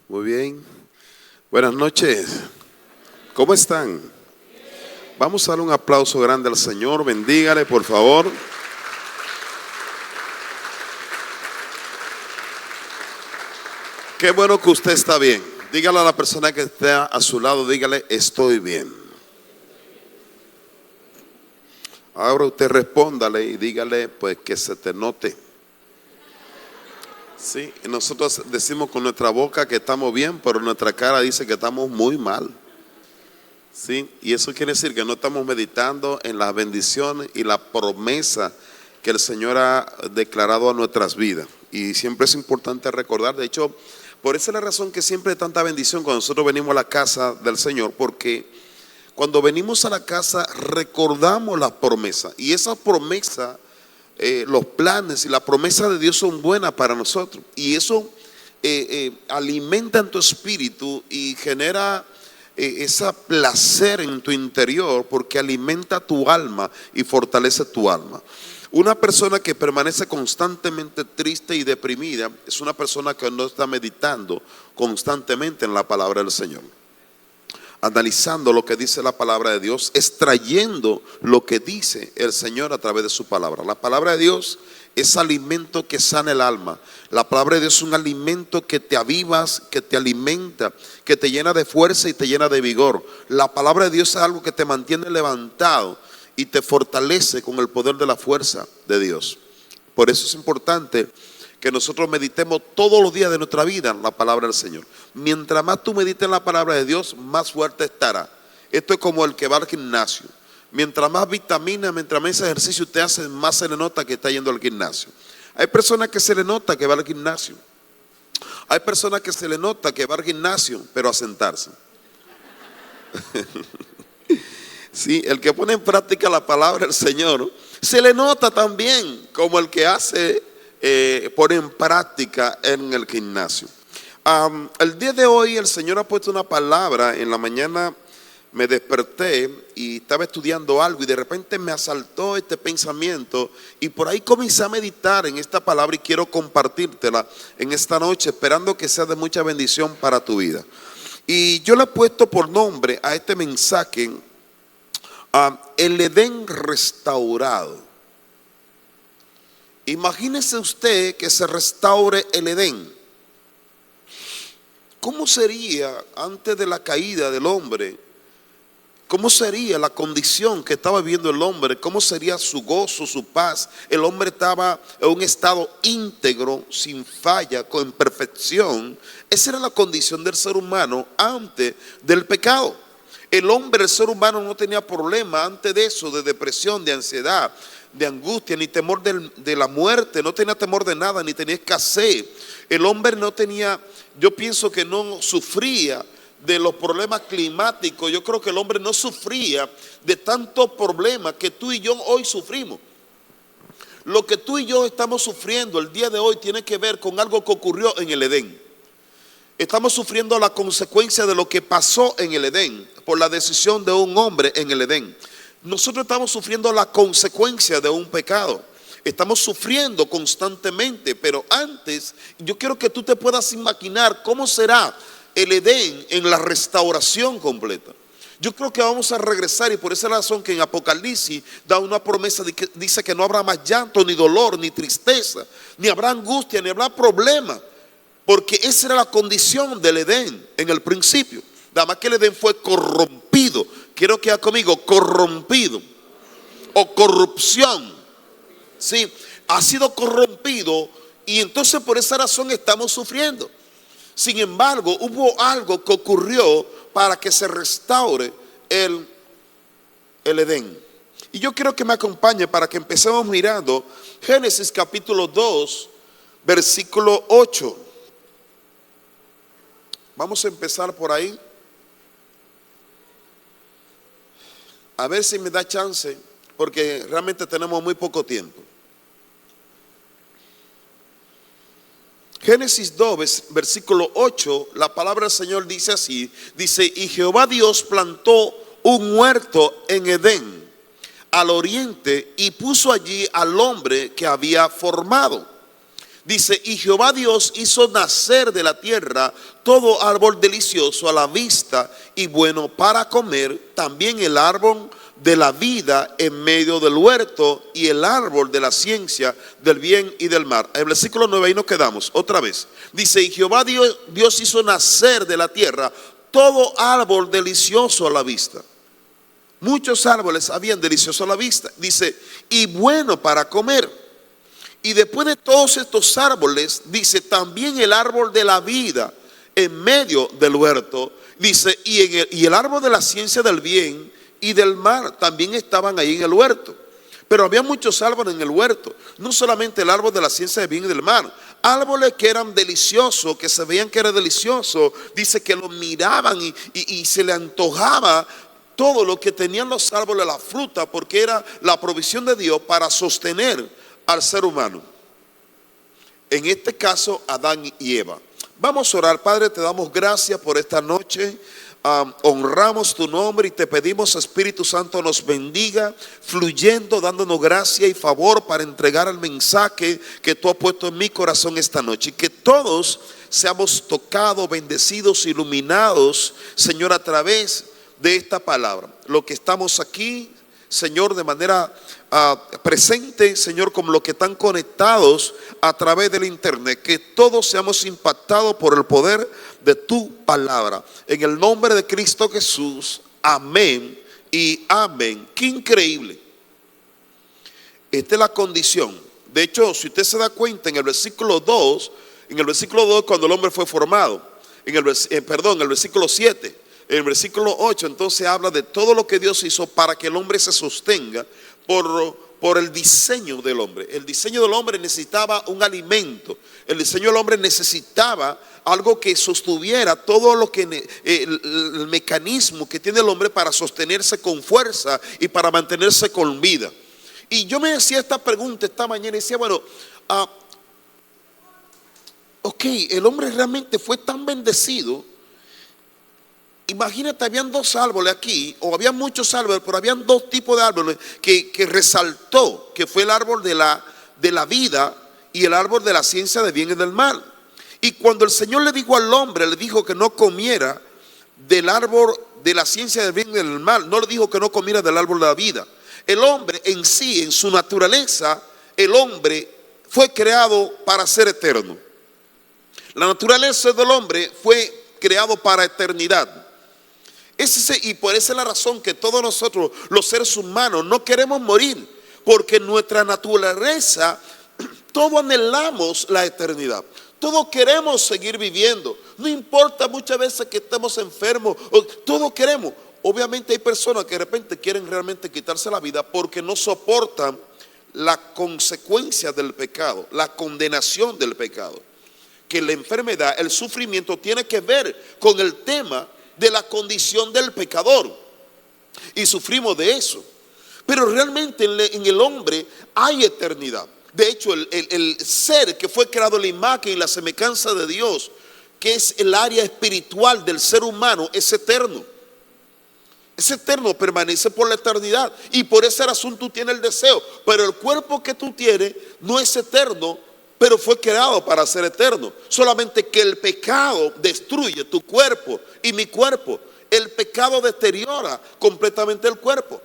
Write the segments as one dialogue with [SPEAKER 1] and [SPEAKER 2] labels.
[SPEAKER 1] Muy bien. Buenas noches. ¿Cómo están? Vamos a dar un aplauso grande al Señor. Bendígale, por favor. Qué bueno que usted está bien. Dígale a la persona que está a su lado, dígale, estoy bien. Ahora usted respóndale y dígale, pues, que se te note. Sí, y nosotros decimos con nuestra boca que estamos bien, pero nuestra cara dice que estamos muy mal. Sí, y eso quiere decir que no estamos meditando en las bendiciones y la promesa que el Señor ha declarado a nuestras vidas. Y siempre es importante recordar, de hecho, por esa es la razón que siempre hay tanta bendición cuando nosotros venimos a la casa del Señor, porque cuando venimos a la casa recordamos la promesa, y esa promesa, los planes y la promesa de Dios son buenas para nosotros, y eso alimenta en tu espíritu y genera ese placer en tu interior, porque alimenta tu alma y fortalece tu alma. Una persona que permanece constantemente triste y deprimida es una persona que no está meditando constantemente en la palabra del Señor, analizando lo que dice la palabra de Dios, extrayendo lo que dice el Señor a través de su palabra. La palabra de Dios es alimento que sana el alma. La palabra de Dios es un alimento que te avivas, que te alimenta, que te llena de fuerza y te llena de vigor. La palabra de Dios es algo que te mantiene levantado y te fortalece con el poder de la fuerza de Dios. Por eso es importante que nosotros meditemos todos los días de nuestra vida en la palabra del Señor. Mientras más tú medites en la palabra de Dios, más fuerte estará. Esto es como el que va al gimnasio. Mientras más vitaminas, mientras más ejercicio usted hace, más se le nota que está yendo al gimnasio. Hay personas que se le nota que va al gimnasio. Hay personas que se le nota que va al gimnasio, pero a sentarse. Sí, el que pone en práctica la palabra del Señor, se le nota también como el que pone en práctica en el gimnasio. El día de hoy el Señor ha puesto una palabra. En la mañana me desperté y estaba estudiando algo y de repente me asaltó este pensamiento y por ahí comencé a meditar en esta palabra y quiero compartírtela en esta noche, esperando que sea de mucha bendición para tu vida. Y yo le he puesto por nombre a este mensaje el Edén restaurado. Imagínese usted que se restaure el Edén. ¿Cómo sería antes de la caída del hombre? ¿Cómo sería la condición que estaba viviendo el hombre? ¿Cómo sería su gozo, su paz? El hombre estaba en un estado íntegro, sin falla, con perfección. Esa era la condición del ser humano antes del pecado. El hombre, el ser humano, no tenía problema antes de eso, de depresión, de ansiedad, de angustia, ni temor de la muerte. No tenía temor de nada, ni tenía escasez. El hombre no tenía, yo pienso que no sufría de los problemas climáticos. Yo creo que el hombre no sufría de tantos problemas que tú y yo hoy sufrimos. Lo que tú y yo estamos sufriendo el día de hoy tiene que ver con algo que ocurrió en el Edén. Estamos sufriendo la consecuencia de lo que pasó en el Edén por la decisión de un hombre en el Edén. Nosotros estamos sufriendo la consecuencia de un pecado. Estamos sufriendo constantemente, pero antes yo quiero que tú te puedas imaginar cómo será el Edén en la restauración completa. Yo creo que vamos a regresar, y por esa razón que en Apocalipsis da una promesa de que dice que no habrá más llanto, ni dolor, ni tristeza, ni habrá angustia, ni habrá problema, porque esa era la condición del Edén en el principio. Nada más que el Edén fue corrompido. Quiero que haga conmigo, corrompido o corrupción. Sí, ha sido corrompido y entonces por esa razón estamos sufriendo. Sin embargo, hubo algo que ocurrió para que se restaure el Edén. Y yo quiero que me acompañe para que empecemos mirando Génesis capítulo 2, versículo 8. Vamos a empezar por ahí. A ver si me da chance, porque realmente tenemos muy poco tiempo. Génesis 2, versículo 8, la palabra del Señor dice así, dice, y Jehová Dios plantó un huerto en Edén, al oriente, y puso allí al hombre que había formado. Dice, y Jehová Dios hizo nacer de la tierra todo árbol delicioso a la vista y bueno para comer, también el árbol de la vida en medio del huerto y el árbol de la ciencia del bien y del mal. En el versículo 9 ahí nos quedamos, otra vez. Dice, y Jehová Dios hizo nacer de la tierra todo árbol delicioso a la vista. Muchos árboles habían delicioso a la vista. Dice, y bueno para comer. Y después de todos estos árboles, dice, también el árbol de la vida en medio del huerto. Dice, y el árbol de la ciencia del bien y del mal también estaban ahí en el huerto. Pero había muchos árboles en el huerto. No solamente el árbol de la ciencia del bien y del mal. Árboles que eran deliciosos, que se veían que era delicioso. Dice que lo miraban y se le antojaba todo lo que tenían los árboles, la fruta, porque era la provisión de Dios para sostener al ser humano. En este caso, Adán y Eva. Vamos a orar. Padre, te damos gracias por esta noche. Honramos tu nombre y te pedimos, Espíritu Santo, nos bendiga, fluyendo, dándonos gracia y favor para entregar el mensaje que tú has puesto en mi corazón esta noche. Y que todos seamos tocados, bendecidos, iluminados, Señor, a través de esta palabra. Lo que estamos aquí, Señor, de manera presente, Señor, como los que están conectados a través del internet, que todos seamos impactados por el poder de tu palabra. En el nombre de Cristo Jesús, amén y amén. Qué increíble. Esta es la condición. De hecho, si usted se da cuenta, en el versículo 2, cuando el hombre fue formado, en el versículo 7, en el versículo 8, entonces habla de todo lo que Dios hizo para que el hombre se sostenga por el diseño del hombre. El diseño del hombre necesitaba un alimento. El diseño del hombre necesitaba algo que sostuviera todo lo que el mecanismo que tiene el hombre para sostenerse con fuerza y para mantenerse con vida. Y yo me decía esta pregunta esta mañana y decía, bueno, ok, el hombre realmente fue tan bendecido. Imagínate, habían dos árboles aquí, o había muchos árboles, pero habían dos tipos de árboles que resaltó, que fue el árbol de la vida y el árbol de la ciencia del bien y del mal. Y cuando el Señor le dijo al hombre, le dijo que no comiera del árbol de la ciencia del bien y del mal, no le dijo que no comiera del árbol de la vida. El hombre en sí, en su naturaleza, el hombre fue creado para ser eterno. La naturaleza del hombre fue creado para eternidad. Y por esa es la razón que todos nosotros, los seres humanos, no queremos morir, porque nuestra naturaleza, todos anhelamos la eternidad. Todos queremos seguir viviendo. No importa muchas veces que estemos enfermos, todos queremos. Obviamente hay personas que de repente quieren realmente quitarse la vida porque no soportan la consecuencia del pecado, la condenación del pecado. Que la enfermedad, el sufrimiento tiene que ver con el tema de la condición del pecador, y sufrimos de eso. Pero realmente en el hombre hay eternidad. De hecho, el ser que fue creado en la imagen y la semejanza de Dios, que es el área espiritual del ser humano, es eterno. Es eterno, permanece por la eternidad. Y por esa razón tú tienes el deseo. Pero el cuerpo que tú tienes no es eterno, pero fue creado para ser eterno. Solamente que el pecado destruye tu cuerpo y mi cuerpo. El pecado deteriora completamente el cuerpo.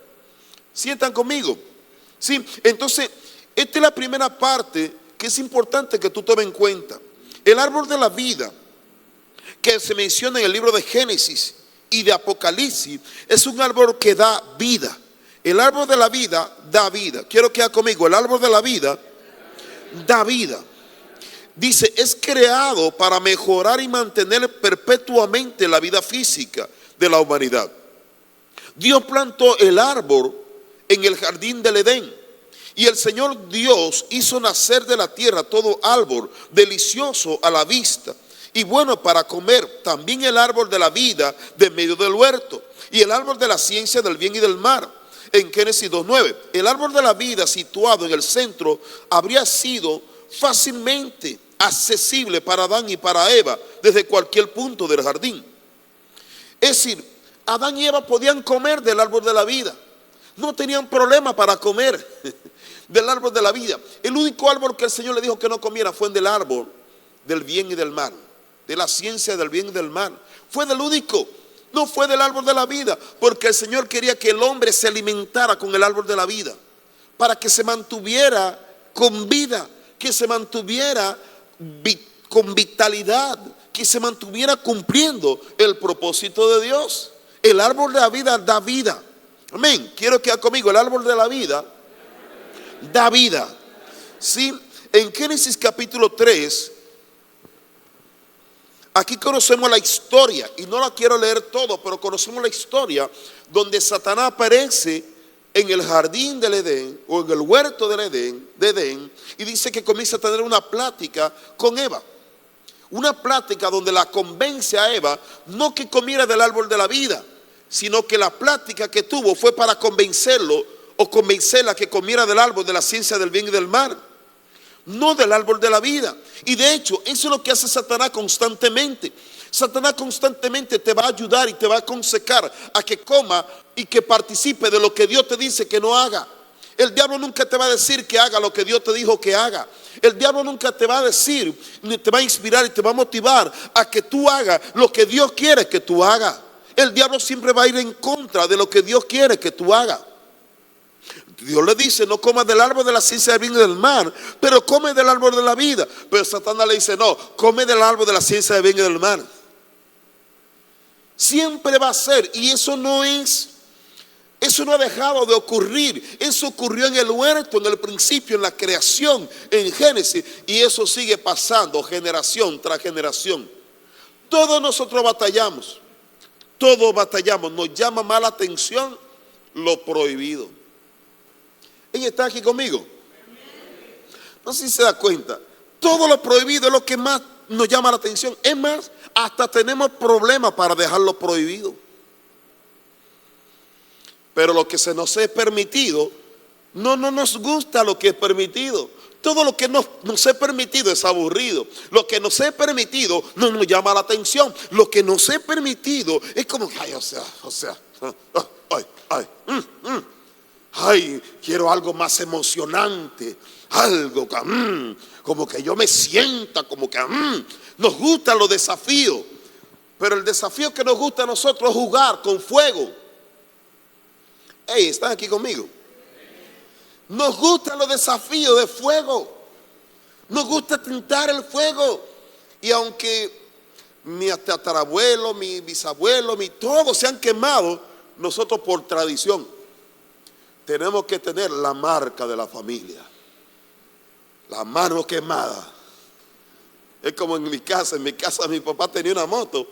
[SPEAKER 1] ¿Sientan conmigo? Sí, entonces, esta es la primera parte que es importante que tú tomes en cuenta. El árbol de la vida, que se menciona en el libro de Génesis y de Apocalipsis, es un árbol que da vida. El árbol de la vida da vida. Quiero que haga conmigo, el árbol de la vida da vida. Dice, es creado para mejorar y mantener perpetuamente la vida física de la humanidad. Dios plantó el árbol en el jardín del Edén, y el Señor Dios hizo nacer de la tierra todo árbol delicioso a la vista y bueno para comer, también el árbol de la vida de medio del huerto y el árbol de la ciencia del bien y del mal. En Génesis 2:9, el árbol de la vida situado en el centro habría sido fácilmente accesible para Adán y para Eva desde cualquier punto del jardín. Es decir, Adán y Eva podían comer del árbol de la vida, no tenían problema para comer. del árbol de la vida. El único árbol que el Señor le dijo que no comiera fue del árbol del bien y del mal, de la ciencia del bien y del mal. Fue del único, no fue del árbol de la vida, porque el Señor quería que el hombre se alimentara con el árbol de la vida, para que se mantuviera con vida, que se mantuviera con vitalidad, que se mantuviera cumpliendo el propósito de Dios. El árbol de la vida da vida. Amén. Quiero que haga conmigo, el árbol de la vida da vida. ¿Sí? En Génesis capítulo 3, aquí conocemos la historia, y no la quiero leer todo, pero conocemos la historia donde Satanás aparece en el jardín del Edén, o en el huerto del Edén, y dice que comienza a tener una plática con Eva. Una plática donde la convence a Eva, no que comiera del árbol de la vida, sino que la plática que tuvo fue para convencerlo o convencerla que comiera del árbol de la ciencia del bien y del mal, no del árbol de la vida. Y de hecho, eso es lo que hace Satanás constantemente. Satanás constantemente te va a ayudar y te va a aconsejar a que coma y que participe de lo que Dios te dice que no haga. El diablo nunca te va a decir que haga lo que Dios te dijo que haga. El diablo nunca te va a decir, ni te va a inspirar y te va a motivar a que tú hagas lo que Dios quiere que tú hagas. El diablo siempre va a ir en contra de lo que Dios quiere que tú hagas. Dios le dice, no comas del árbol de la ciencia del bien y del mal, pero come del árbol de la vida. Pero Satanás le dice, no, come del árbol de la ciencia del bien y del mal. Siempre va a ser, y eso no ha dejado de ocurrir. Eso ocurrió en el huerto, en el principio, en la creación, en Génesis, y eso sigue pasando generación tras generación. Todos nosotros batallamos, nos llama más la atención lo prohibido. ¿Ella está aquí conmigo? No sé si se da cuenta, todo lo prohibido es lo que más nos llama la atención. Es más, hasta tenemos problemas para dejarlo prohibido. Pero lo que se nos es permitido, no nos gusta lo que es permitido. Todo lo que nos es permitido es aburrido. Lo que nos es permitido no nos llama la atención. Lo que nos es permitido es como, quiero algo más emocionante. Algo que, como que yo me sienta, como que nos gustan los desafíos. Pero el desafío que nos gusta a nosotros es jugar con fuego. Hey, ¿están aquí conmigo? Nos gustan los desafíos de fuego. Nos gusta tentar el fuego. Y aunque mi tatarabuelo, mi bisabuelo, todos se han quemado, nosotros por tradición tenemos que tener la marca de la familia. La mano quemada. Es como en mi casa mi papá tenía una moto.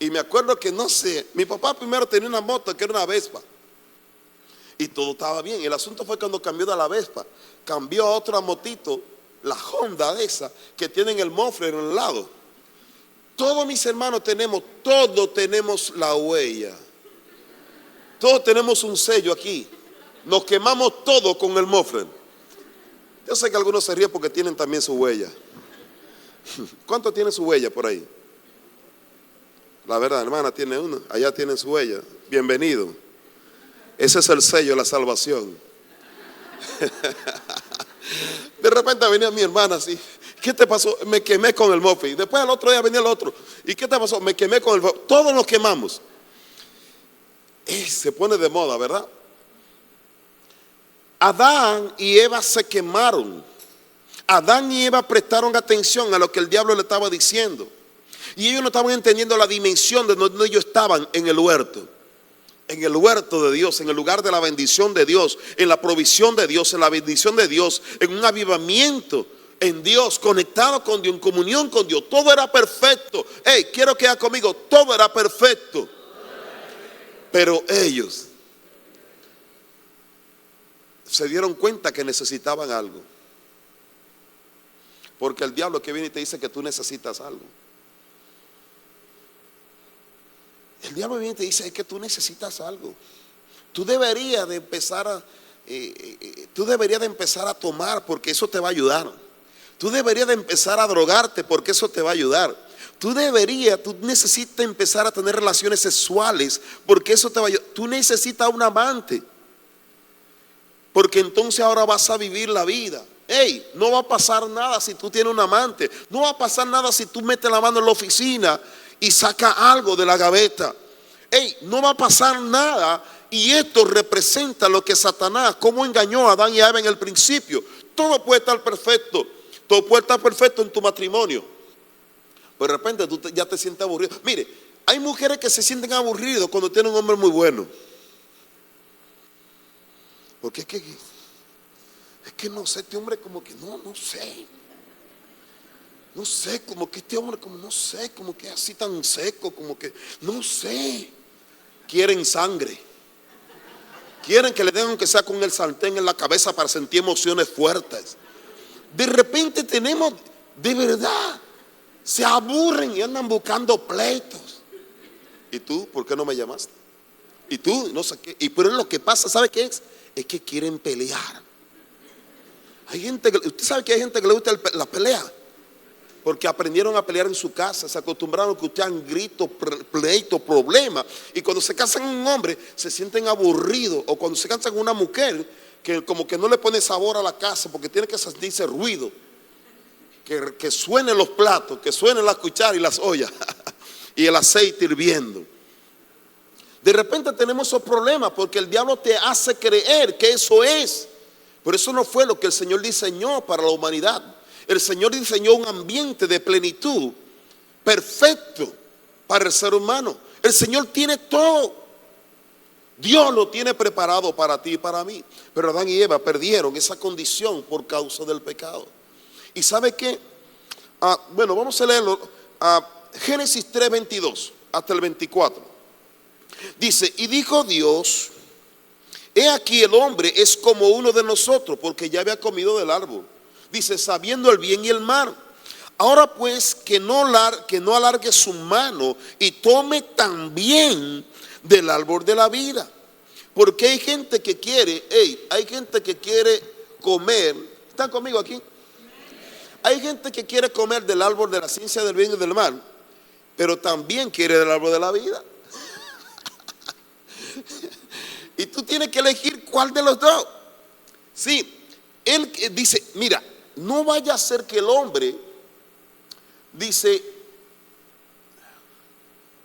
[SPEAKER 1] Y me acuerdo que mi papá primero tenía una moto que era una Vespa. Y todo estaba bien. El asunto fue cuando cambió de la Vespa, cambió a otra motito, la Honda de esa, que tienen el mofle en el lado. Todos mis hermanos todos tenemos la huella. Todos tenemos un sello aquí. Nos quemamos todo con el mofle. Yo sé que algunos se ríen porque tienen también su huella. ¿Cuántos tienen su huella por ahí? La verdad, hermana, tiene una. Allá tienen su huella. Bienvenido. Ese es el sello de la salvación. De repente venía mi hermana así. ¿Qué te pasó? Me quemé con el mofle. Después al otro día venía el otro. ¿Y qué te pasó? Me quemé con el mofle. Todos nos quemamos. Se pone de moda, ¿verdad? Adán y Eva se quemaron. Adán y Eva prestaron atención a lo que el diablo le estaba diciendo. Y ellos no estaban entendiendo la dimensión de donde ellos estaban en el huerto. En el huerto de Dios, en el lugar de la bendición de Dios, en la provisión de Dios, en la bendición de Dios, en un avivamiento en Dios, conectado con Dios, en comunión con Dios. Todo era perfecto. Hey, quiero que haga conmigo, todo era perfecto. Pero ellos se dieron cuenta que necesitaban algo. Porque el diablo que viene y te dice que tú necesitas algo. El diablo viene y te dice que tú necesitas algo. Tú deberías de empezar a tomar porque eso te va a ayudar. Tú deberías de empezar a drogarte porque eso te va a ayudar. Tú necesitas empezar a tener relaciones sexuales porque eso te va a ayudar. Tú necesitas un amante. porque entonces ahora vas a vivir la vida. Hey, no va a pasar nada si tú tienes un amante. No va a pasar nada si tú metes la mano en la oficina y sacas algo de la gaveta. Hey, no va a pasar nada. Y esto representa lo que Satanás, cómo engañó a Adán y a Eva en el principio. Todo puede estar perfecto. Todo puede estar perfecto en tu matrimonio. Pero de repente tú ya te sientes aburrido. Mire, hay mujeres que se sienten aburridas cuando tienen un hombre muy bueno. Porque es que no sé, este hombre como que no sé. No sé, como que este hombre como no sé, como que así tan seco, como que no sé. Quieren sangre. Quieren que le den aunque sea con el sartén en la cabeza para sentir emociones fuertes. De repente tenemos, de verdad, se aburren y andan buscando pleitos. ¿Y tú por qué no me llamaste? ¿Y tú? No sé qué. Y pero lo que pasa, ¿sabe qué es? Es que quieren pelear. Hay gente que, usted sabe que hay gente que le gusta la pelea, porque aprendieron a pelear en su casa, se acostumbraron a escuchar gritos, pleitos, problemas. Y cuando se casan con un hombre, se sienten aburridos. O cuando se casan con una mujer, que como que no le pone sabor a la casa, porque tiene que sentirse ruido. Que suenen los platos, que suenen las cucharas y las ollas, y el aceite hirviendo. De repente tenemos esos problemas, porque el diablo te hace creer que eso es. Pero eso no fue lo que el Señor diseñó para la humanidad. El Señor diseñó un ambiente de plenitud perfecto para el ser humano. El Señor tiene todo. Dios lo tiene preparado para ti y para mí. Pero Adán y Eva perdieron esa condición por causa del pecado. ¿Y sabe qué? Bueno, vamos a leerlo. Génesis 3:22 hasta el 24. Dice, y dijo Dios: he aquí el hombre es como uno de nosotros, porque ya había comido del árbol. Dice, sabiendo el bien y el mal. Ahora pues que no alargue su mano y tome también del árbol de la vida. Porque hay gente que quiere, hay gente que quiere comer. ¿Están conmigo aquí? Hay gente que quiere comer del árbol de la ciencia del bien y del mal, pero también quiere del árbol de la vida. Y tú tienes que elegir cuál de los dos. Sí, él dice, mira, no vaya a ser que el hombre, dice,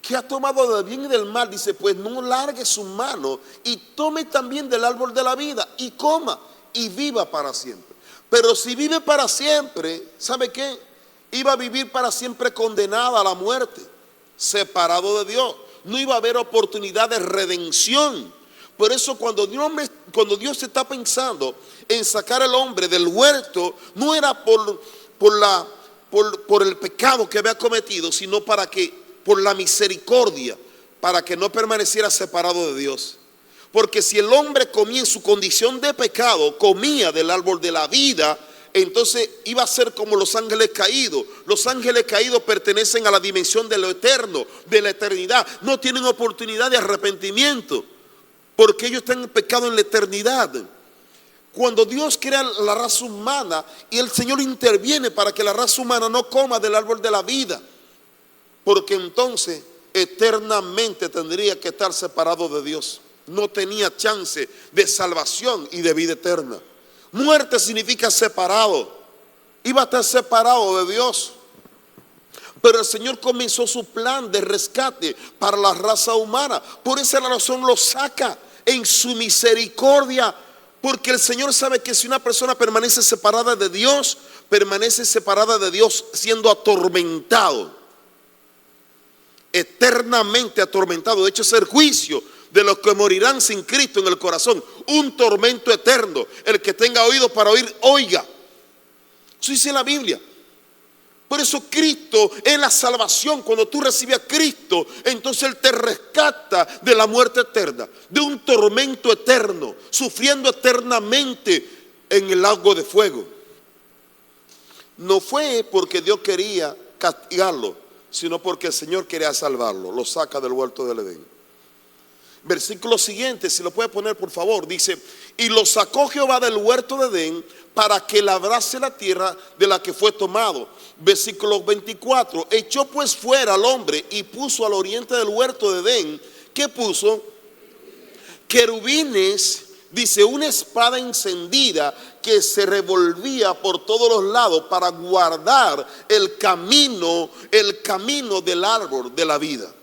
[SPEAKER 1] que ha tomado del bien y del mal, dice, pues no largue su mano y tome también del árbol de la vida y coma y viva para siempre. Pero si vive para siempre, ¿sabe qué? Iba a vivir para siempre condenada a la muerte, separado de Dios. No iba a haber oportunidad de redención. Por eso cuando Dios está pensando en sacar al hombre del huerto, no era por el pecado que había cometido, sino por la misericordia, para que no permaneciera separado de Dios. Porque si el hombre comía en su condición de pecado, comía del árbol de la vida, entonces iba a ser como los ángeles caídos. Los ángeles caídos pertenecen a la dimensión de lo eterno, de la eternidad. No tienen oportunidad de arrepentimiento, porque ellos están en pecado en la eternidad. Cuando Dios crea la raza humana y el Señor interviene para que la raza humana no coma del árbol de la vida, porque entonces eternamente tendría que estar separado de Dios. No tenía chance de salvación y de vida eterna. Muerte significa separado. Iba a estar separado de Dios. Pero el Señor comenzó su plan de rescate para la raza humana. Por esa razón lo saca en su misericordia. Porque el Señor sabe que si una persona permanece separada de Dios, permanece separada de Dios siendo atormentado. Eternamente atormentado. De hecho es el juicio de los que morirán sin Cristo en el corazón. Un tormento eterno. El que tenga oído para oír, oiga. Eso dice la Biblia. Por eso Cristo es la salvación. Cuando tú recibes a Cristo, entonces Él te rescata de la muerte eterna, de un tormento eterno, sufriendo eternamente en el lago de fuego. No fue porque Dios quería castigarlo, sino porque el Señor quería salvarlo. Lo saca del huerto del Edén. Versículo siguiente, si lo puede poner por favor, dice: y lo sacó Jehová del huerto de Edén para que labrase la tierra de la que fue tomado. Versículo 24, echó pues fuera al hombre y puso al oriente del huerto de Edén. ¿Qué puso? Querubines, Dice, una espada encendida que se revolvía por todos los lados para guardar el camino del árbol de la vida.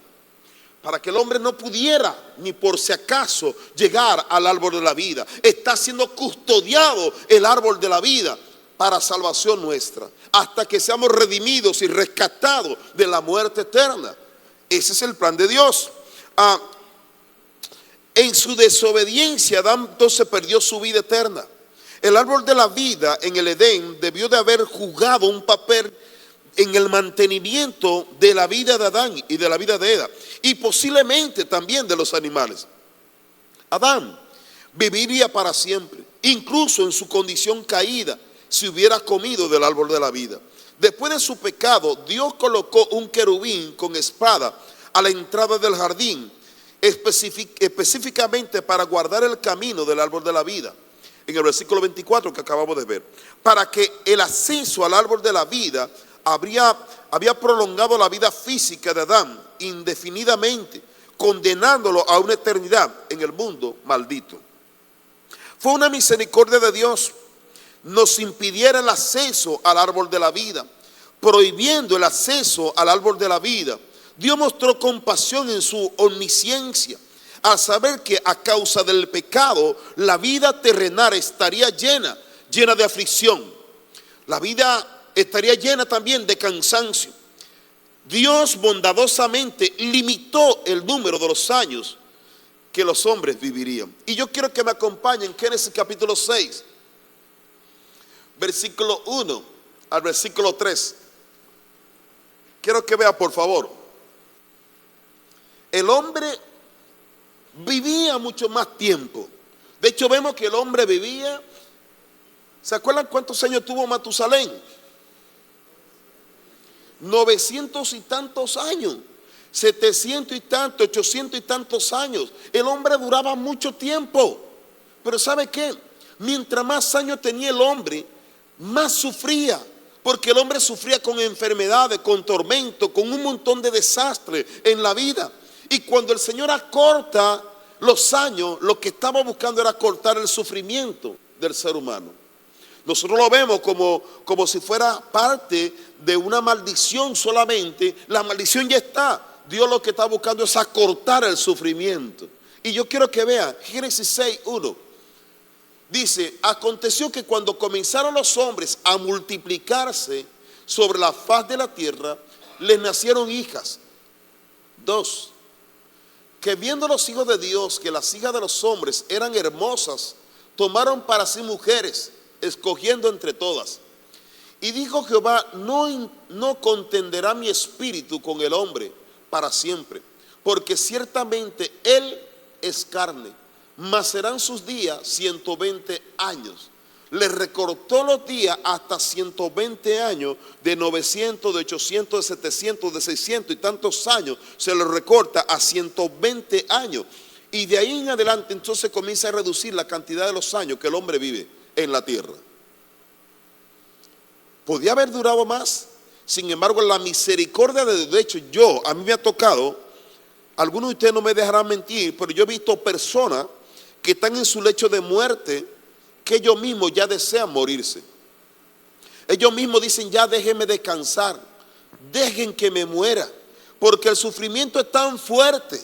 [SPEAKER 1] Para que el hombre no pudiera ni por si acaso llegar al árbol de la vida. Está siendo custodiado el árbol de la vida para salvación nuestra, hasta que seamos redimidos y rescatados de la muerte eterna. Ese es el plan de Dios. En su desobediencia, Adán entonces perdió su vida eterna. El árbol de la vida en el Edén debió de haber jugado un papel en el mantenimiento de la vida de Adán y de la vida de Eva, y posiblemente también de los animales. Adán viviría para siempre, incluso en su condición caída, si hubiera comido del árbol de la vida. Después de su pecado, Dios colocó un querubín con espada a la entrada del jardín, específicamente para guardar el camino del árbol de la vida. En el versículo 24 que acabamos de ver, para que el acceso al árbol de la vida había prolongado la vida física de Adán indefinidamente, condenándolo a una eternidad en el mundo maldito. Fue una misericordia de Dios nos impidiera el acceso al árbol de la vida, prohibiendo el acceso al árbol de la vida. Dios mostró compasión en su omnisciencia, al saber que a causa del pecado la vida terrenal estaría llena de aflicción. La vida estaría llena también de cansancio. Dios bondadosamente limitó el número de los años que los hombres vivirían. Y yo quiero que me acompañen en Génesis capítulo 6, versículo 1 al versículo 3. Quiero que vea, por favor. El hombre vivía mucho más tiempo. De hecho, vemos que el hombre vivía. ¿Se acuerdan cuántos años tuvo Matusalén? 900 y tantos años, 700 y tantos, 800 y tantos años. El hombre duraba mucho tiempo. Pero ¿sabe qué? Mientras más años tenía el hombre, más sufría. Porque el hombre sufría con enfermedades, con tormento, con un montón de desastres en la vida. Y cuando el Señor acorta los años, lo que estaba buscando era cortar el sufrimiento del ser humano. Nosotros lo vemos como si fuera parte de una maldición solamente. La maldición ya está. Dios lo que está buscando es acortar el sufrimiento. Y yo quiero que vean Génesis 6:1. Dice, aconteció que cuando comenzaron los hombres a multiplicarse sobre la faz de la tierra, les nacieron hijas. 2. Que viendo los hijos de Dios que las hijas de los hombres eran hermosas, tomaron para sí mujeres, escogiendo entre todas. Y dijo Jehová, no contenderá mi espíritu con el hombre para siempre, porque ciertamente él es carne, mas serán sus días 120 años. Le recortó los días hasta 120 años, de 900, de 800, de 700, de 600 y tantos años, se le recorta a 120 años. Y de ahí en adelante entonces comienza a reducir la cantidad de los años que el hombre vive en la tierra. Podía haber durado más. Sin embargo, la misericordia de Dios, de hecho a mí me ha tocado, algunos de ustedes no me dejarán mentir, pero yo he visto personas que están en su lecho de muerte, que ellos mismos ya desean morirse. Ellos mismos dicen, ya déjenme descansar, dejen que me muera, porque el sufrimiento es tan fuerte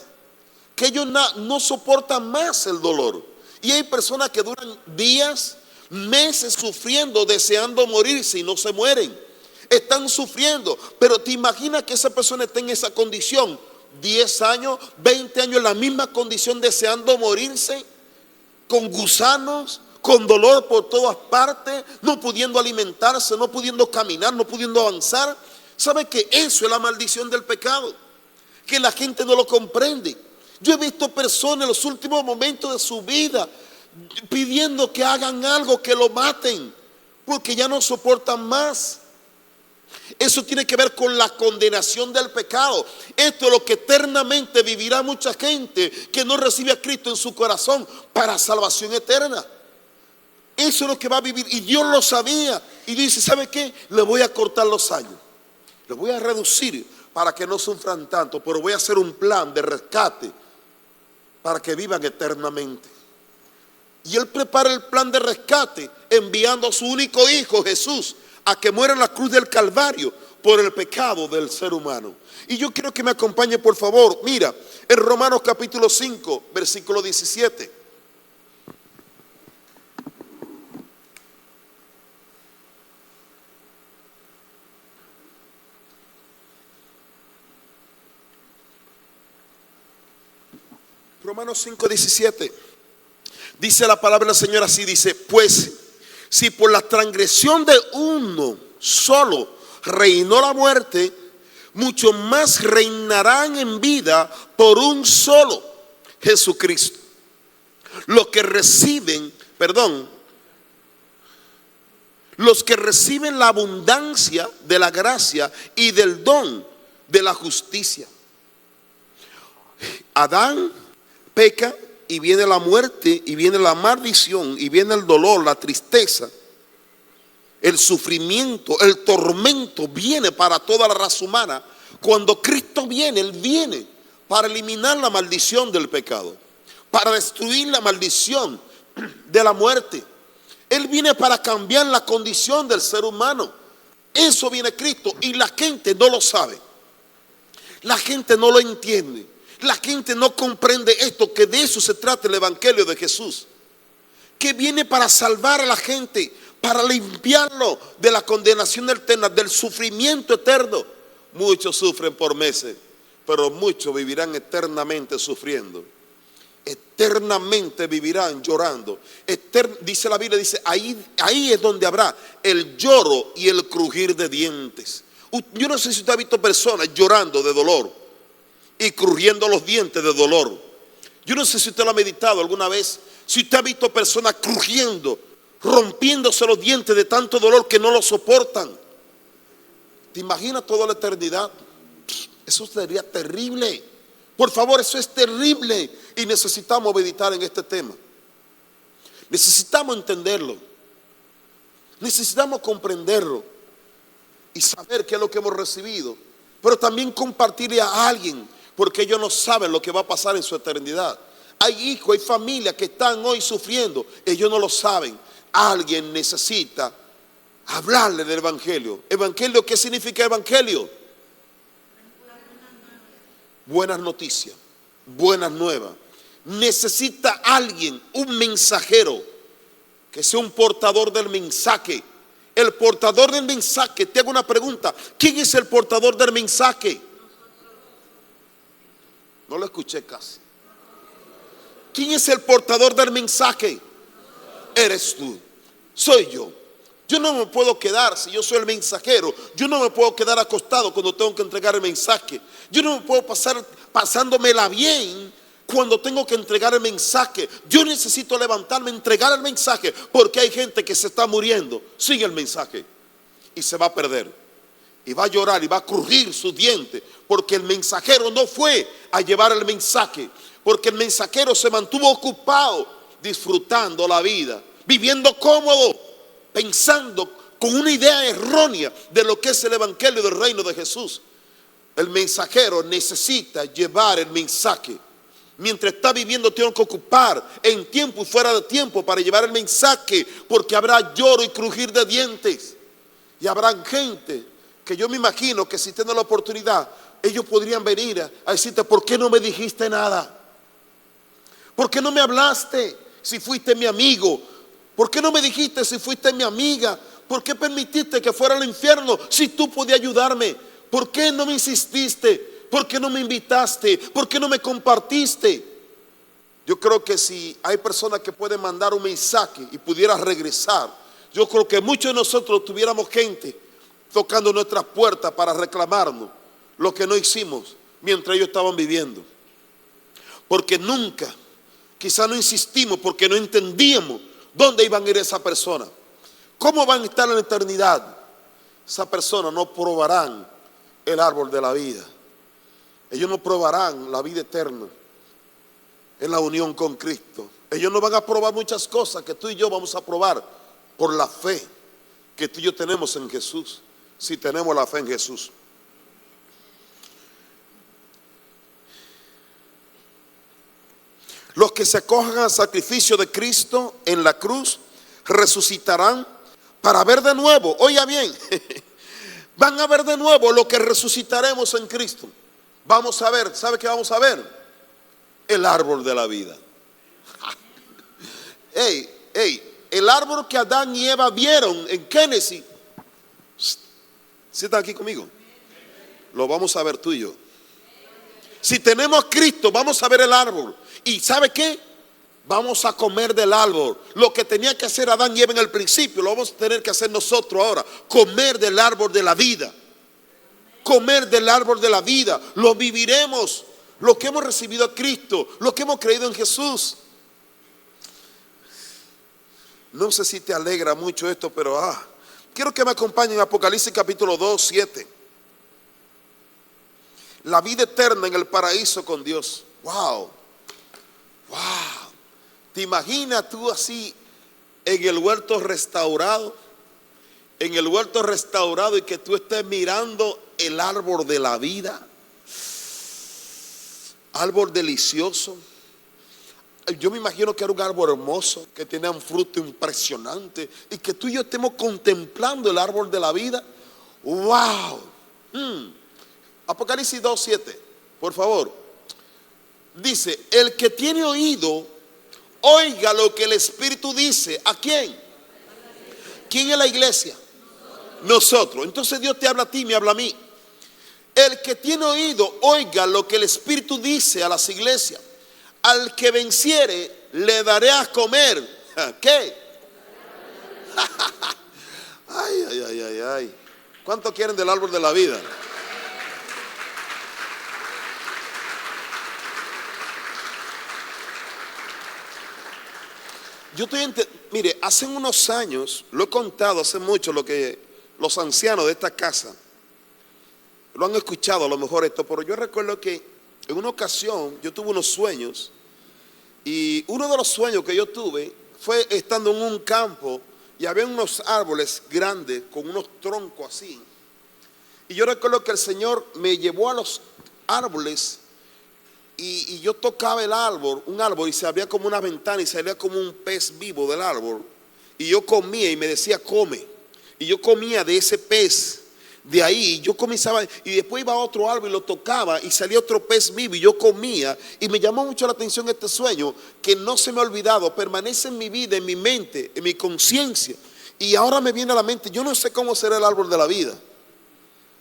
[SPEAKER 1] que ellos no soportan más el dolor. Y hay personas que duran días, meses sufriendo, deseando morirse y no se mueren. Están sufriendo, pero te imaginas que esa persona esté en esa condición, 10 años, 20 años en la misma condición, deseando morirse, con gusanos, con dolor por todas partes, no pudiendo alimentarse, no pudiendo caminar, no pudiendo avanzar. ¿Sabe que eso es la maldición del pecado? Que la gente no lo comprende. Yo he visto personas en los últimos momentos de su vida pidiendo que hagan algo, que lo maten, porque ya no soportan más. Eso tiene que ver con la condenación del pecado. Esto es lo que eternamente vivirá mucha gente que no recibe a Cristo en su corazón para salvación eterna. Eso es lo que va a vivir, y Dios lo sabía. Y dice, ¿sabe qué? Le voy a cortar los años, le voy a reducir para que no sufran tanto, pero voy a hacer un plan de rescate para que vivan eternamente. Y Él prepara el plan de rescate enviando a su único hijo Jesús a que muera en la cruz del Calvario por el pecado del ser humano. Y yo quiero que me acompañe, por favor. Mira, en Romanos capítulo 5, versículo 17. Romanos 5, 17. Dice la palabra del Señor así, dice: pues si por la transgresión de uno solo reinó la muerte, mucho más reinarán en vida por un solo, Jesucristo, los que reciben la abundancia de la gracia y del don de la justicia. Adán peca y viene la muerte y viene la maldición y viene el dolor, la tristeza, el sufrimiento, el tormento viene para toda la raza humana. Cuando Cristo viene, Él viene para eliminar la maldición del pecado, para destruir la maldición de la muerte. Él viene para cambiar la condición del ser humano. Eso viene Cristo y la gente no lo sabe. La gente no lo entiende. La gente no comprende esto, que de eso se trata el Evangelio de Jesús, que viene para salvar a la gente, para limpiarlo de la condenación eterna, del sufrimiento eterno. Muchos sufren por meses, pero muchos vivirán eternamente sufriendo. Eternamente vivirán llorando. Dice la Biblia, dice, ahí es donde habrá el lloro y el crujir de dientes. Yo no sé si usted ha visto personas llorando de dolor y crujiendo los dientes de dolor. Yo no sé si usted lo ha meditado alguna vez. Si usted ha visto personas crujiendo, rompiéndose los dientes de tanto dolor que no lo soportan. ¿Te imaginas toda la eternidad? Eso sería terrible. Por favor, eso es terrible. Y necesitamos meditar en este tema. Necesitamos entenderlo. Necesitamos comprenderlo y saber qué es lo que hemos recibido. Pero también compartirle a alguien, porque ellos no saben lo que va a pasar en su eternidad. Hay hijos, hay familias que están hoy sufriendo, ellos no lo saben. Alguien necesita hablarle del Evangelio. ¿Evangelio qué significa evangelio? Buenas noticias, buenas nuevas. Necesita alguien, un mensajero, que sea un portador del mensaje. El portador del mensaje, te hago una pregunta: ¿quién es el portador del mensaje? No lo escuché casi. ¿Quién es el portador del mensaje? Eres tú, soy yo. Yo no me puedo quedar, si yo soy el mensajero, yo no me puedo quedar acostado cuando tengo que entregar el mensaje. Yo no me puedo pasar pasándomela bien cuando tengo que entregar el mensaje. Yo necesito levantarme, entregar el mensaje, porque hay gente que se está muriendo sin el mensaje y se va a perder. Y va a llorar y va a crujir sus dientes, porque el mensajero no fue a llevar el mensaje, porque el mensajero se mantuvo ocupado disfrutando la vida, viviendo cómodo, pensando con una idea errónea de lo que es el Evangelio del reino de Jesús. El mensajero necesita llevar el mensaje. Mientras está viviendo, tiene que ocupar en tiempo y fuera de tiempo para llevar el mensaje, porque habrá lloro y crujir de dientes. Y habrá gente que yo me imagino que si tienen la oportunidad, ellos podrían venir a decirte: ¿por qué no me dijiste nada? ¿Por qué no me hablaste si fuiste mi amigo? ¿Por qué no me dijiste si fuiste mi amiga? ¿Por qué permitiste que fuera al infierno si tú podías ayudarme? ¿Por qué no me insististe? ¿Por qué no me invitaste? ¿Por qué no me compartiste? Yo creo que si hay personas que pueden mandar un mensaje y pudiera regresar, yo creo que muchos de nosotros tuviéramos gente tocando nuestras puertas para reclamarnos lo que no hicimos mientras ellos estaban viviendo. Porque nunca, quizá no insistimos porque no entendíamos dónde iban a ir esa persona. ¿Cómo van a estar en la eternidad? Esa persona no probarán el árbol de la vida. Ellos no probarán la vida eterna en la unión con Cristo. Ellos no van a probar muchas cosas que tú y yo vamos a probar por la fe que tú y yo tenemos en Jesús. Si tenemos la fe en Jesús. Los que se acojan al sacrificio de Cristo en la cruz resucitarán para ver de nuevo. Oiga bien, van a ver de nuevo lo que resucitaremos en Cristo. Vamos a ver, ¿sabe qué vamos a ver? El árbol de la vida. El árbol que Adán y Eva vieron en Génesis. ¿Sí están aquí conmigo? Lo vamos a ver tú y yo. Si tenemos a Cristo, vamos a ver el árbol. ¿Y sabe qué? Vamos a comer del árbol. Lo que tenía que hacer Adán y Eva en el principio, lo vamos a tener que hacer nosotros ahora. Comer del árbol de la vida. Comer del árbol de la vida. Lo viviremos. Lo que hemos recibido a Cristo. Lo que hemos creído en Jesús. No sé si te alegra mucho esto, pero quiero que me acompañen en Apocalipsis capítulo 2, 7. La vida eterna en el paraíso con Dios. Wow. Wow. ¿Te imaginas tú así en el huerto restaurado? En el huerto restaurado y que tú estés mirando el árbol de la vida. Árbol delicioso. Yo me imagino que era un árbol hermoso, que tenía un fruto impresionante, y que tú y yo estemos contemplando el árbol de la vida. ¡Wow! Apocalipsis 2:7, por favor. Dice, el que tiene oído, oiga lo que el Espíritu dice. ¿A quién? ¿Quién es la iglesia? Nosotros. Entonces Dios te habla a ti, me habla a mí. El que tiene oído, oiga lo que el Espíritu dice a las iglesias. Al que venciere, le daré a comer. ¿Qué? Ay. ¿Cuánto quieren del árbol de la vida? Mire, hace unos años, lo he contado hace mucho, lo que los ancianos de esta casa lo han escuchado a lo mejor esto, pero yo recuerdo que en una ocasión yo tuve unos sueños, y uno de los sueños que yo tuve fue estando en un campo y había unos árboles grandes con unos troncos así, y yo recuerdo que el Señor me llevó a los árboles y yo tocaba el árbol, un árbol, y se abría como una ventana y salía como un pez vivo del árbol, y yo comía y me decía come, y yo comía de ese pez. De ahí yo comenzaba, y después iba a otro árbol y lo tocaba y salía otro pez vivo y yo comía. Y me llamó mucho la atención este sueño, que no se me ha olvidado, permanece en mi vida, en mi mente, en mi conciencia. Y ahora me viene a la mente, yo no sé cómo será el árbol de la vida.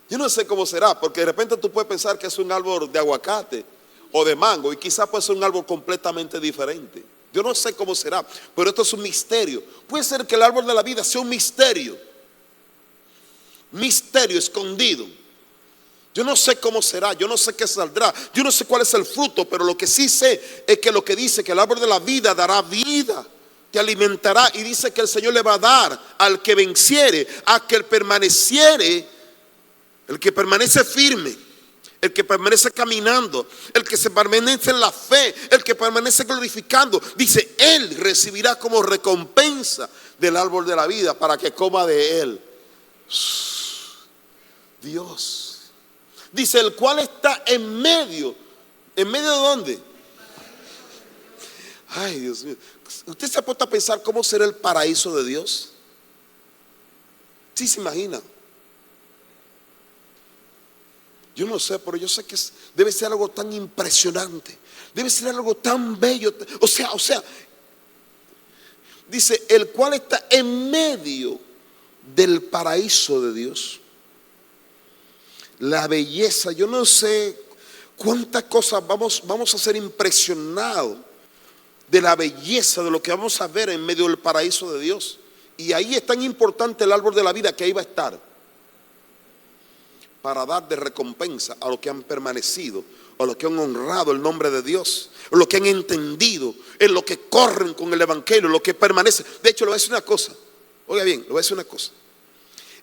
[SPEAKER 1] Yo no sé cómo será, porque de repente tú puedes pensar que es un árbol de aguacate o de mango, y quizás puede ser un árbol completamente diferente. Yo no sé cómo será, pero esto es un misterio. Puede ser que el árbol de la vida sea un misterio escondido. Yo no sé cómo será, yo no sé qué saldrá, yo no sé cuál es el fruto, pero lo que sí sé es que lo que dice que el árbol de la vida dará vida, te alimentará, y dice que el Señor le va a dar al que venciere, a que permaneciere, el que permanece firme, el que permanece caminando, el que se permanece en la fe, el que permanece glorificando, dice, él recibirá como recompensa del árbol de la vida para que coma de él. Dios dice, el cual está en medio de dónde. Ay, Dios mío, ¿usted se ha puesto a pensar cómo será el paraíso de Dios? Sí, se imagina. Yo no sé, pero yo sé que debe ser algo tan impresionante, debe ser algo tan bello. O sea, dice, el cual está en medio del paraíso de Dios. La belleza, yo no sé cuántas cosas vamos a ser impresionados de la belleza de lo que vamos a ver en medio del paraíso de Dios. Y ahí es tan importante el árbol de la vida, que ahí va a estar para dar de recompensa a los que han permanecido, a los que han honrado el nombre de Dios, a los que han entendido, en los que corren con el evangelio, los que permanecen. De hecho, le voy a decir una cosa, oiga bien, le voy a decir una cosa.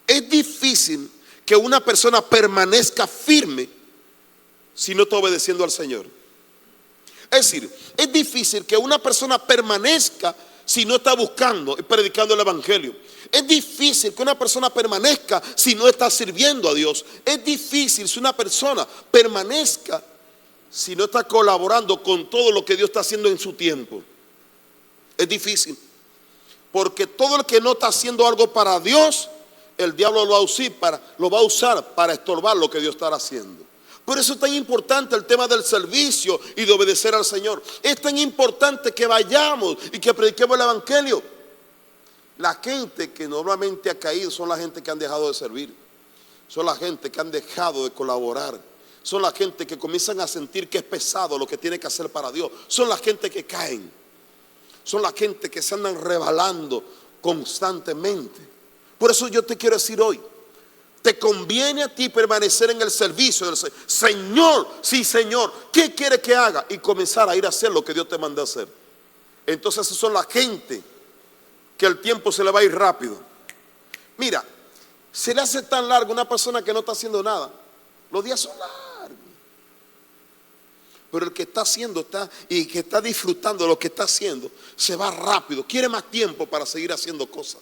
[SPEAKER 1] Es difícil que una persona permanezca firme si no está obedeciendo al Señor. Es decir, es difícil que una persona permanezca si no está buscando y predicando el evangelio. Es difícil que una persona permanezca si no está sirviendo a Dios. Es difícil si una persona permanezca si no está colaborando con todo lo que Dios está haciendo en su tiempo. Es difícil, porque todo el que no está haciendo algo para Dios, el diablo lo va a usar para estorbar lo que Dios está haciendo. Por eso es tan importante el tema del servicio y de obedecer al Señor. Es tan importante que vayamos y que prediquemos el evangelio. La gente que normalmente ha caído son la gente que han dejado de servir, son la gente que han dejado de colaborar, son la gente que comienzan a sentir que es pesado lo que tiene que hacer para Dios, son la gente que caen, son la gente que se andan rebalando constantemente. Por eso yo te quiero decir hoy, te conviene a ti permanecer en el servicio del Señor. Señor, sí Señor, ¿qué quiere que haga? Y comenzar a ir a hacer lo que Dios te mandó a hacer. Entonces esas son la gente que el tiempo se le va a ir rápido. Mira, se le hace tan largo a una persona que no está haciendo nada. Los días son largos. Pero el que está haciendo y que está disfrutando de lo que está haciendo, se va rápido, quiere más tiempo para seguir haciendo cosas.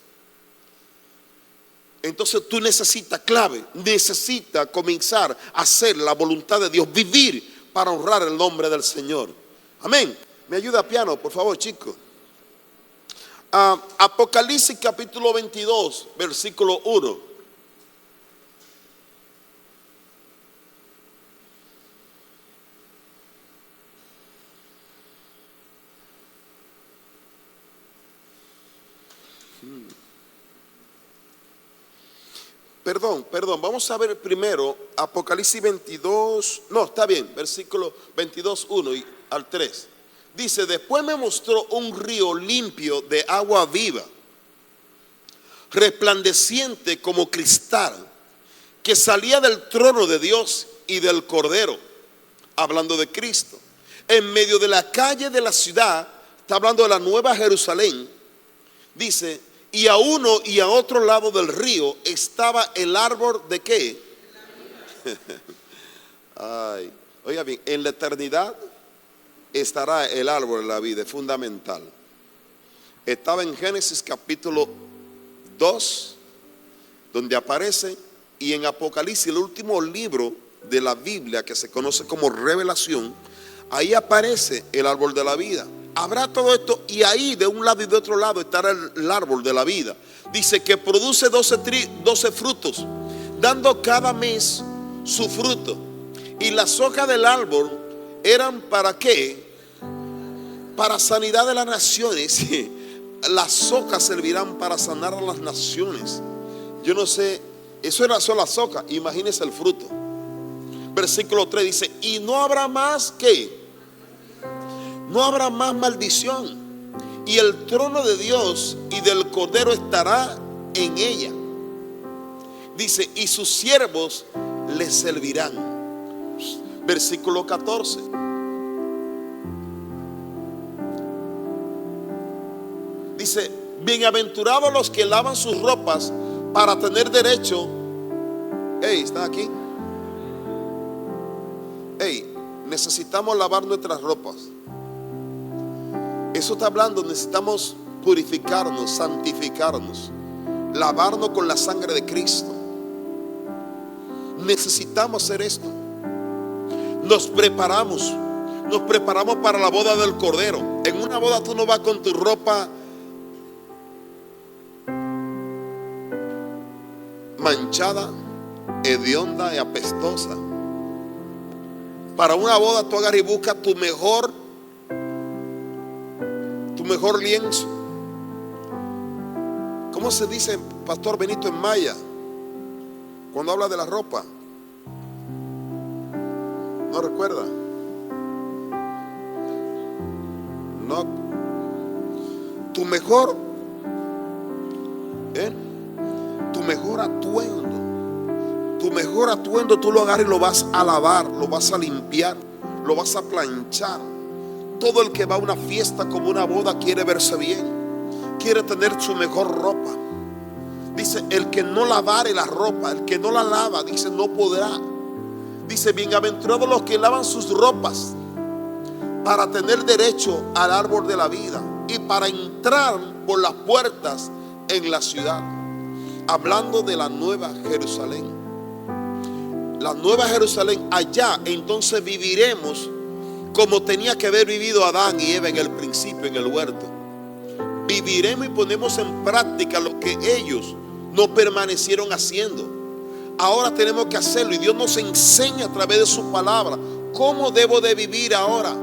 [SPEAKER 1] Entonces tú necesitas comenzar a hacer la voluntad de Dios, vivir para honrar el nombre del Señor. Amén. Me ayuda piano, por favor, chicos. Apocalipsis capítulo 22, versículo 1. Perdón, vamos a ver primero Apocalipsis 22, no, está bien, versículo 22, 1 y al 3. Dice, después me mostró un río limpio de agua viva, resplandeciente como cristal, que salía del trono de Dios y del Cordero, hablando de Cristo. En medio de la calle de la ciudad, está hablando de la Nueva Jerusalén, dice, y a uno y a otro lado del río estaba el árbol de ¿qué? Ay, oiga bien, en la eternidad estará el árbol de la vida, es fundamental. Estaba en Génesis capítulo 2, donde aparece, y en Apocalipsis, el último libro de la Biblia que se conoce como Revelación, ahí aparece el árbol de la vida. Habrá todo esto y ahí de un lado y de otro lado estará el árbol de la vida. Dice que produce 12 frutos, dando cada mes su fruto. Y las hojas del árbol eran ¿para qué? Para sanidad de las naciones. Las hojas servirán para sanar a las naciones. Yo no sé, eso eran solo las hojas, imagínense el fruto. Versículo 3 dice, y no habrá más ¿qué? No habrá más maldición, y el trono de Dios y del Cordero estará en ella. Dice, y sus siervos le servirán. Versículo 14. Dice, bienaventurados los que lavan sus ropas para tener derecho. Hey, ¿están aquí? Hey, necesitamos lavar nuestras ropas. Eso está hablando, necesitamos purificarnos, santificarnos, lavarnos con la sangre de Cristo. Necesitamos hacer esto. Nos preparamos para la boda del Cordero. En una boda tú no vas con tu ropa manchada, hedionda y apestosa. Para una boda tú agarras y buscas tu mejor lienzo. ¿Cómo se dice, Pastor Benito, en maya cuando habla de la ropa? ¿No recuerda? No. Tu mejor atuendo tú lo agarras y lo vas a lavar, lo vas a limpiar, lo vas a planchar. Todo el que va a una fiesta como una boda quiere verse bien, quiere tener su mejor ropa. Dice, el que no lavare la ropa, el que no la lava, dice, no podrá. Dice, bienaventurados los que lavan sus ropas para tener derecho al árbol de la vida y para entrar por las puertas en la ciudad. Hablando de la Nueva Jerusalén. La Nueva Jerusalén, allá entonces viviremos como tenía que haber vivido Adán y Eva en el principio, en el huerto. Viviremos y ponemos en práctica lo que ellos no permanecieron haciendo. Ahora tenemos que hacerlo, y Dios nos enseña a través de su palabra cómo debo de vivir ahora.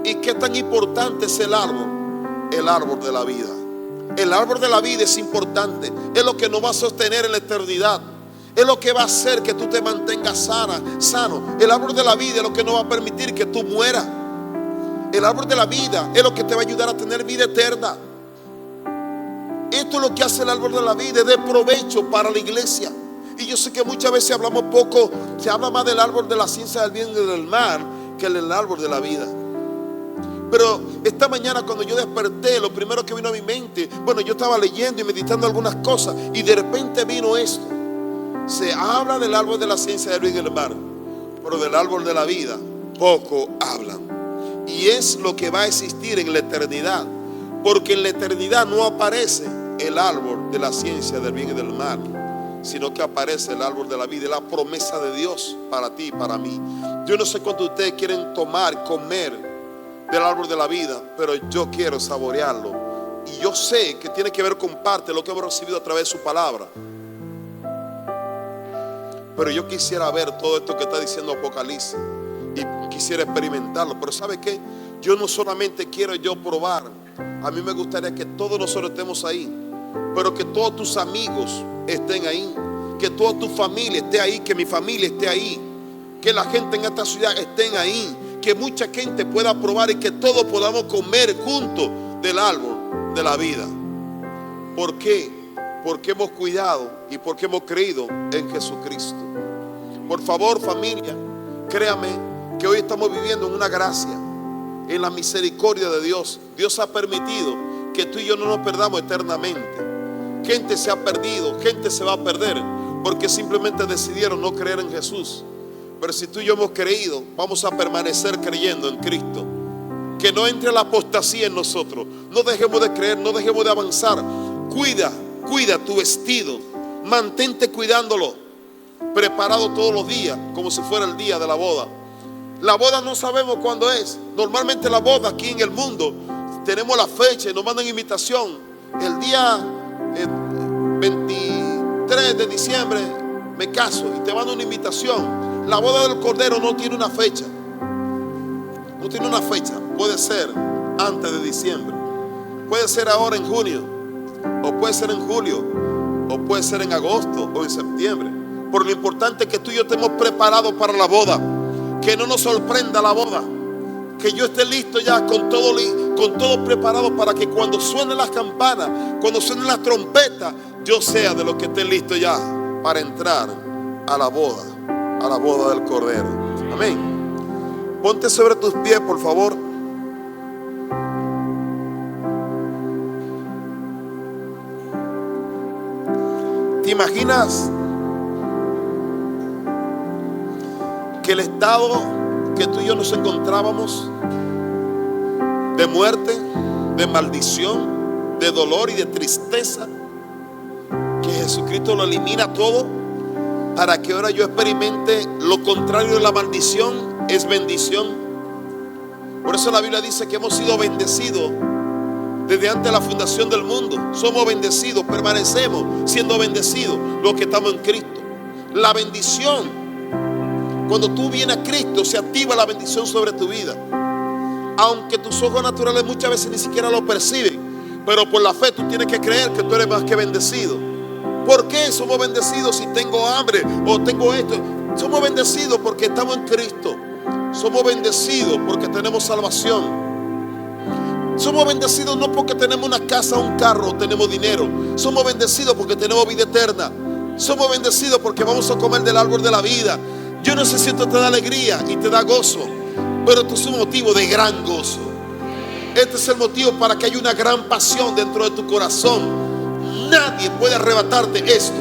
[SPEAKER 1] Y qué tan importante es el árbol de la vida. El árbol de la vida es importante, es lo que nos va a sostener en la eternidad, es lo que va a hacer que tú te mantengas sano. El árbol de la vida es lo que no va a permitir que tú mueras. El árbol de la vida es lo que te va a ayudar a tener vida eterna. Esto es lo que hace el árbol de la vida, es de provecho para la iglesia. Y yo sé que muchas veces hablamos poco, se habla más del árbol de la ciencia del bien y del mal que del árbol de la vida. Pero esta mañana cuando yo desperté, lo primero que vino a mi mente, bueno, yo estaba leyendo y meditando algunas cosas, y de repente vino esto. Se habla del árbol de la ciencia del bien y del mal, pero del árbol de la vida poco hablan. Y es lo que va a existir en la eternidad, porque en la eternidad no aparece el árbol de la ciencia del bien y del mal, sino que aparece el árbol de la vida, la promesa de Dios para ti y para mí. Yo no sé cuántos de ustedes quieren tomar, comer del árbol de la vida, pero yo quiero saborearlo. Y yo sé que tiene que ver con parte de lo que hemos recibido a través de su palabra. Pero yo quisiera ver todo esto que está diciendo Apocalipsis y quisiera experimentarlo. Pero ¿sabe qué? Yo no solamente quiero yo probar. A mí me gustaría que todos nosotros estemos ahí, pero que todos tus amigos estén ahí, que toda tu familia esté ahí, que mi familia esté ahí, que la gente en esta ciudad estén ahí, que mucha gente pueda probar y que todos podamos comer juntos del árbol de la vida. ¿Por qué? Porque hemos cuidado y porque hemos creído en Jesucristo. Por favor, familia, créame que hoy estamos viviendo en una gracia, en la misericordia de Dios. Dios ha permitido que tú y yo no nos perdamos eternamente. Gente se ha perdido, gente se va a perder porque simplemente decidieron no creer en Jesús. Pero si tú y yo hemos creído, vamos a permanecer creyendo en Cristo. Que no entre la apostasía en nosotros. No dejemos de creer, no dejemos de avanzar. Cuida tu vestido. Mantente cuidándolo, preparado todos los días, como si fuera el día de la boda. La boda no sabemos cuándo es. Normalmente la boda aquí en el mundo, tenemos la fecha y nos mandan invitación. El día 23 de diciembre me caso y te mandan una invitación. La boda del Cordero no tiene una fecha. No tiene una fecha. Puede ser antes de diciembre, puede ser ahora en junio, o puede ser en julio, o puede ser en agosto o en septiembre. Pero lo importante es que tú y yo estemos preparados para la boda. Que no nos sorprenda la boda. Que yo esté listo ya con todo preparado para que cuando suenen las campanas, cuando suenen las trompetas, yo sea de los que esté listo ya para entrar a la boda del Cordero. Amén. Ponte sobre tus pies, por favor. ¿Te imaginas que el estado que tú y yo nos encontrábamos de muerte, de maldición, de dolor y de tristeza, que Jesucristo lo elimina todo para que ahora yo experimente lo contrario de la maldición, es bendición? Por eso la Biblia dice que hemos sido bendecidos desde antes de la fundación del mundo. Somos bendecidos, permanecemos siendo bendecidos los que estamos en Cristo. La bendición, cuando tú vienes a Cristo, se activa la bendición sobre tu vida. Aunque tus ojos naturales muchas veces ni siquiera lo perciben, pero por la fe tú tienes que creer que tú eres más que bendecido. ¿Por qué somos bendecidos si tengo hambre o tengo esto? Somos bendecidos porque estamos en Cristo. Somos bendecidos porque tenemos salvación. Somos bendecidos no porque tenemos una casa, un carro o tenemos dinero. Somos bendecidos porque tenemos vida eterna. Somos bendecidos porque vamos a comer del árbol de la vida. Yo no sé si esto te da alegría y te da gozo, pero esto es un motivo de gran gozo. Este es el motivo para que haya una gran pasión dentro de tu corazón. Nadie puede arrebatarte esto.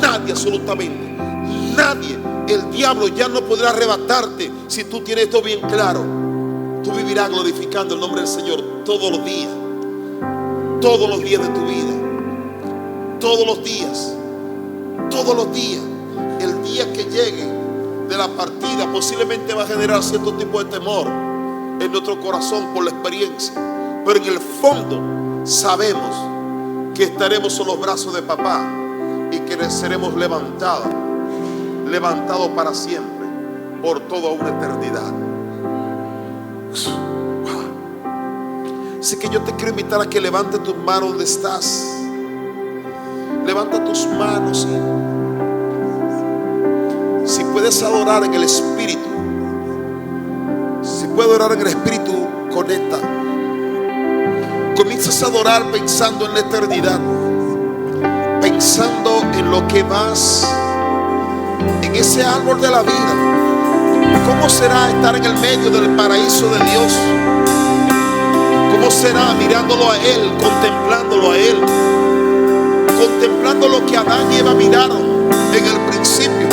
[SPEAKER 1] Nadie, absolutamente nadie. El diablo ya no podrá arrebatarte si tú tienes esto bien claro. Tú vivirás glorificando el nombre del Señor todos los días. Todos los días de tu vida. Todos los días. Todos los días. El día que llegue de la partida posiblemente va a generar cierto tipo de temor. en nuestro corazón por la experiencia, pero en el fondo sabemos que estaremos en los brazos de papá y que seremos levantados para siempre, por toda una eternidad. Así que yo te quiero invitar a que levante tus manos donde estás. Levanta tus manos y si puedes adorar en el Espíritu, si puedes orar en el Espíritu, conecta. Comienzas a adorar pensando en la eternidad, pensando en lo que vas, en ese árbol de la vida. ¿Cómo será estar en el medio del paraíso de Dios? ¿Cómo será mirándolo a Él, contemplándolo a Él, contemplando lo que Adán y Eva miraron en el principio?